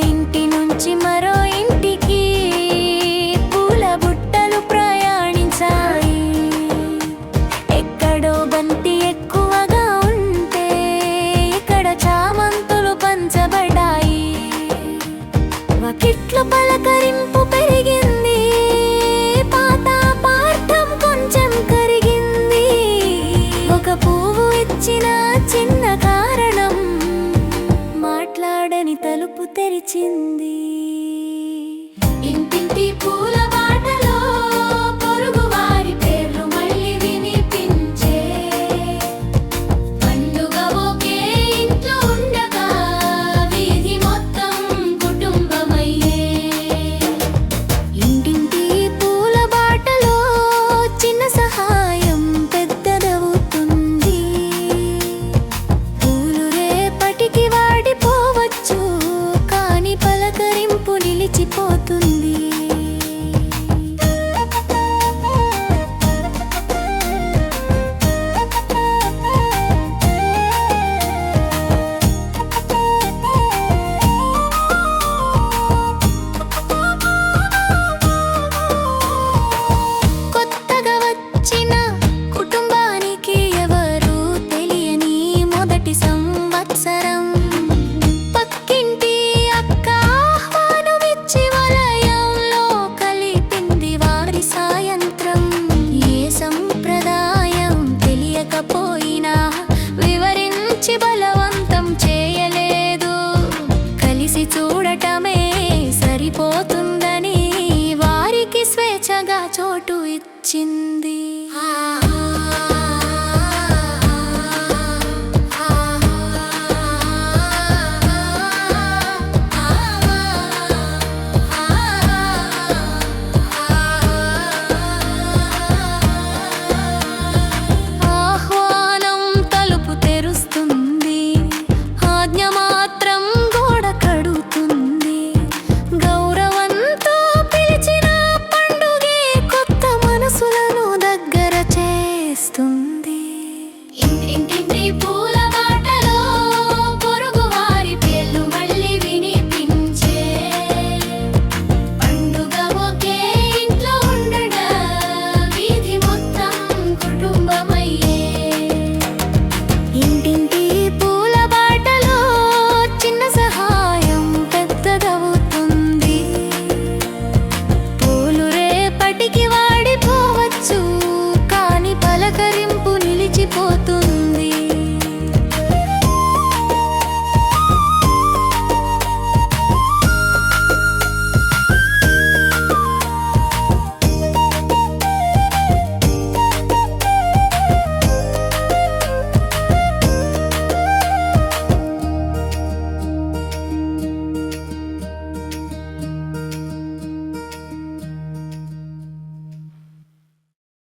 ఇంటి నుంచి మరో ఇంటికి పూల బుట్టలు ప్రయాణించాయి. ఎక్కడో బంతి ఎక్కువగా ఉంటే ఇక్కడ చామంతులు పంచబడ్డాయి. వాకిట్లో పలకరింపు పెరిగింది, పాత పాఠం కొంచెం కరిగింది. ఒక పువ్వు ఇచ్చిన చిన్న కారణం మాట్లాడని తలుపు తెరిచింది. ఇంటింటి పూల బాటలో పొరుగు వారి పేర్లు మళ్ళీ వినిపించే. పండుగ ఒకే ఇంట్లో ఉండగా వీధి మొత్తం కుటుంబమయ్యే. ఇంటింటి పూల బాటలో చిన్న సహాయం పెద్దదవుతుంది. పూలు రేపటికి వాడిపోవచ్చు, కానీ పలకరింపు నిలిచిపోతుంది. కొత్తగా వచ్చిన కుటుంబానికి ఎవరు తెలియని మొదటి సంవత్సరం. పక్కింటి అక్క ఆహ్వానమిచ్చి వలయంలో కలిపింది వారి సాయంత్రం. ఏ సంప్రదాయం తెలియకపోయినా వివరించి బలవంతం చేయలేదు. కలిసి చూడటమే సరిపోతుందని వారికి స్వేచ్ఛగా చోటు ఇచ్చింది. ఆహ్వానం తలుపు తెరుస్తుంది, ఆజ్ఞ మాత్రం గోడ కడుతుంది. గౌరవంతో పిలిచిన పండుగే కొత్త మనసులను దగ్గర చేస్తుంది. ఇంటింటి